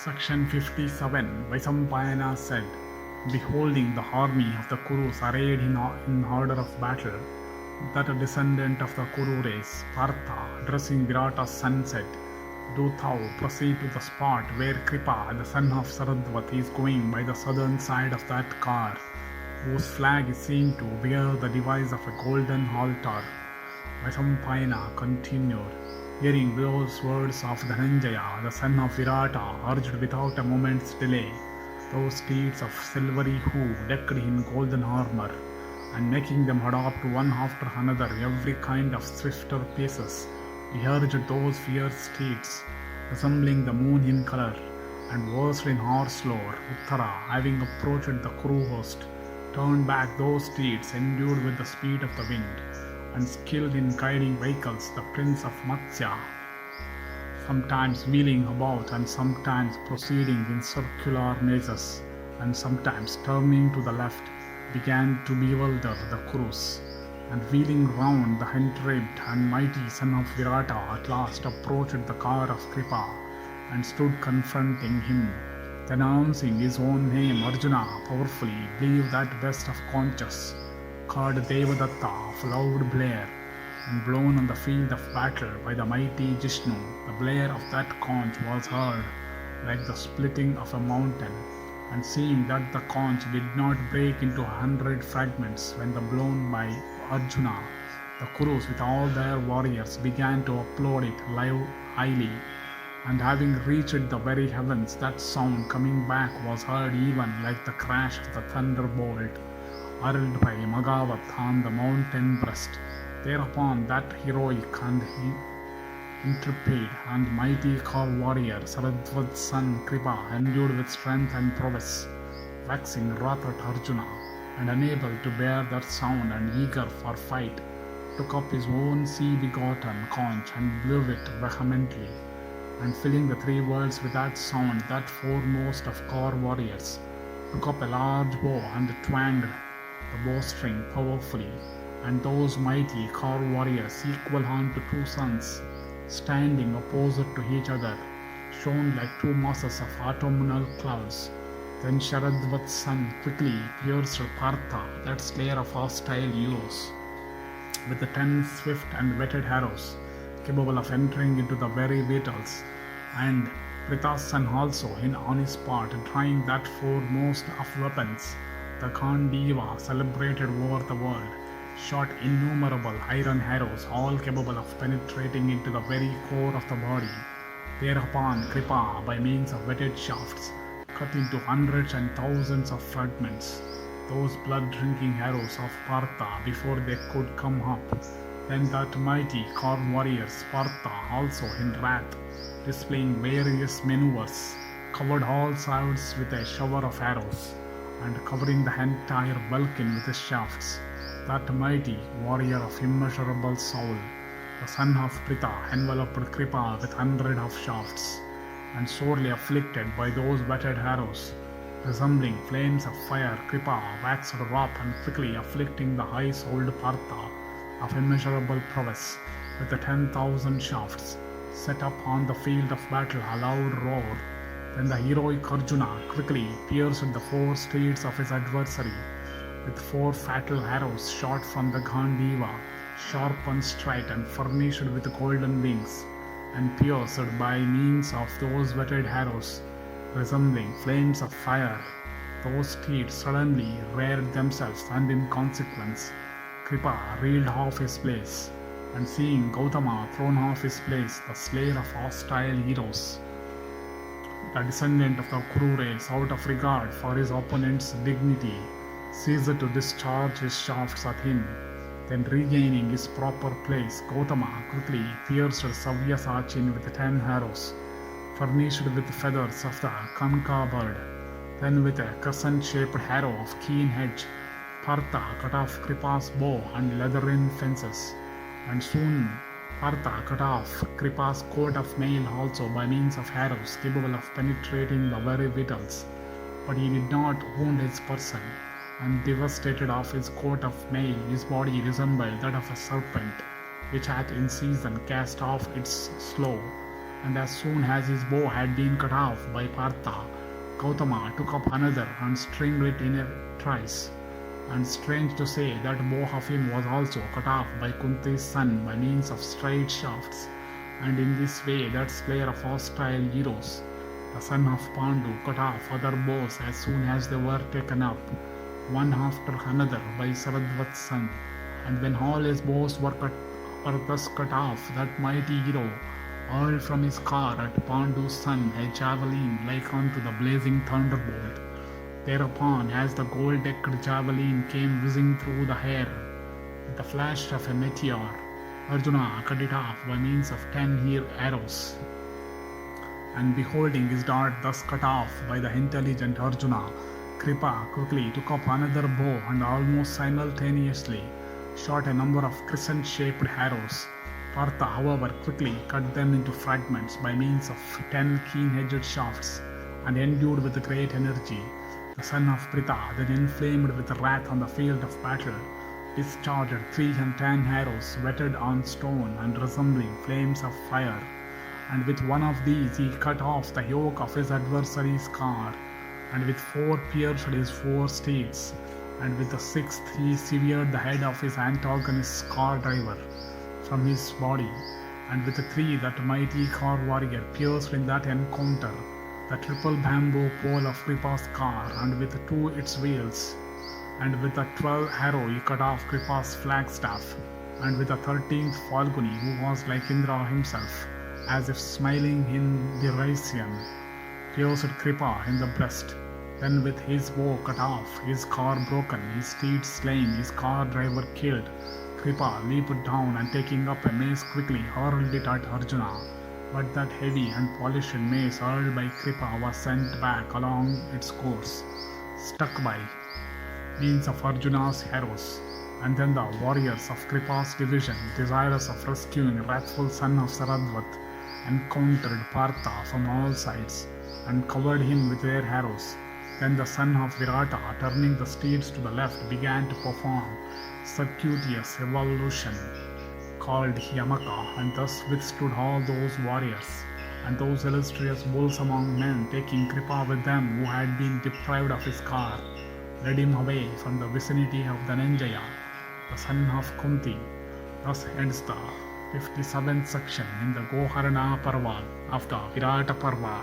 Section 57. Vaisampayana said, beholding the army of the Kurus arrayed in order of battle, that a descendant of the Kuru race, Partha, addressing Virata's son, said, do thou proceed to the spot where Kripa, the son of Saradwat, is going by the southern side of that car, whose flag is seen to bear the device of a golden altar. Vaisampayana continued, hearing those words of Dhananjaya, the son of Virata, urged without a moment's delay those steeds of silvery hue decked in golden armor, and making them adopt one after another every kind of swifter paces, he urged those fierce steeds, resembling the moon in color, and versed in horse lore. Uttara, having approached the Kuru host, turned back those steeds endued with the speed of the wind, and skilled in guiding vehicles, the prince of Matsya, sometimes wheeling about and sometimes proceeding in circular mazes, and sometimes turning to the left, began to bewilder the Kurus, and wheeling round the enraped and mighty son of Virata, at last approached the car of Kripa, and stood confronting him, announcing his own name. Arjuna powerfully blew that best of conches, called Devadatta of loud blare, and blown on the field of battle by the mighty Jishnu. The blare of that conch was heard like the splitting of a mountain, and seeing that the conch did not break into 100 fragments when blown by Arjuna, the Kurus with all their warriors began to applaud it highly, and having reached the very heavens, that sound coming back was heard even like the crash of the thunderbolt hurled by Maghavat on the mountain breast. Thereupon that heroic and intrepid and mighty car warrior, Saradwat's son Kripa, endued with strength and prowess, waxing wrath at Arjuna, and unable to bear that sound and eager for fight, took up his own sea-begotten conch and blew it vehemently, and filling the three worlds with that sound, that foremost of car warriors took up a large bow and twanged the bowstring powerfully, and those mighty car warriors, equal unto two suns, standing opposite to each other, shone like two masses of autumnal clouds. Then Saradwat's son quickly pierced Partha, that slayer of hostile heroes, with the 10 swift and whetted arrows, capable of entering into the very vitals, and Prita's son also on his part, drawing that foremost of weapons, the Gandiva, celebrated over the world, shot innumerable iron arrows, all capable of penetrating into the very core of the body. Thereupon Kripa, by means of whetted shafts, cut into hundreds and thousands of fragments those blood-drinking arrows of Partha before they could come up. Then that mighty car warrior Partha, also in wrath, displaying various maneuvers, covered all sides with a shower of arrows, and covering the entire welkin with his shafts. That mighty warrior of immeasurable soul, the son of Partha, enveloped Kripa with 100 of shafts, and sorely afflicted by those whetted arrows, resembling flames of fire, Kripa waxed wrath and quickly afflicting the high-souled Partha of immeasurable prowess with the 10,000 shafts, set up on the field of battle a loud roar. Then the heroic Arjuna quickly pierced the 4 steeds of his adversary with 4 fatal arrows shot from the Gandiva, sharp and straight and furnished with golden wings, and pierced by means of those whetted arrows, resembling flames of fire. Those steeds suddenly reared themselves, and in consequence Kripa reeled off his place, and seeing Gautama thrown off his place, the slayer of hostile heroes, the descendant of the Kuru race, out of regard for his opponent's dignity, ceased to discharge his shafts at him. Then regaining his proper place, Gautama quickly pierced Savyasachin with 10 arrows, furnished with feathers of the Kanka bird. Then with a crescent-shaped arrow of keen edge, Partha cut off Kripa's bow and leathern fences, and soon Partha cut off Kripa's coat of mail also by means of arrows capable of penetrating the very vitals. But he did not wound his person, and devastated of his coat of mail, his body resembled that of a serpent, which hath in season cast off its slough, And as soon as his bow had been cut off by Partha, Gautama took up another and stringed it in a trice. And strange to say, that bow of him was also cut off by Kunti's son by means of straight shafts. And in this way that slayer of hostile heroes, the son of Pandu, cut off other bows as soon as they were taken up, one after another by Saradwat's son. And when all his bows were thus cut off, that mighty hero hurled from his car at Pandu's son a javelin like unto the blazing thunderbolt. Thereupon, as the gold-decked javelin came whizzing through the air with the flash of a meteor, Arjuna cut it off by means of 10 arrows. And beholding his dart thus cut off by the intelligent Arjuna, Kripa quickly took up another bow and almost simultaneously shot a number of crescent-shaped arrows. Partha, however, quickly cut them into fragments by means of 10 keen-edged shafts, and endued with great energy, the son of Partha, then inflamed with wrath on the field of battle, discharged 310 arrows whetted on stone and resembling flames of fire, and with one of these he cut off the yoke of his adversary's car, and with 4 pierced his 4 steeds, and with the 6th he severed the head of his antagonist's car driver from his body, and with the 3 that mighty car warrior pierced in that encounter the triple bamboo pole of Kripa's car, and with 2 its wheels, and with the 12th arrow he cut off Kripa's flagstaff, and with the 13th Falguni, who was like Indra himself, as if smiling in derision, pierced Kripa in the breast. Then with his bow cut off, his car broken, his steed slain, his car driver killed, Kripa leaped down and taking up a mace quickly hurled it at Arjuna. But that heavy and polished mace hurled by Kripa was sent back along its course, stuck by means of Arjuna's arrows. And then the warriors of Kripa's division, desirous of rescuing wrathful son of Saradwat, encountered Partha from all sides and covered him with their arrows. Then the son of Virata, turning the steeds to the left, began to perform circuitous evolution called Yamaka, and thus withstood all those warriors and those illustrious bulls among men, taking Kripa with them who had been deprived of his car, led him away from the vicinity of Dhananjaya, the son of Kunti. Thus ends the 57th section in the Go-harana Parva of the Virata Parva.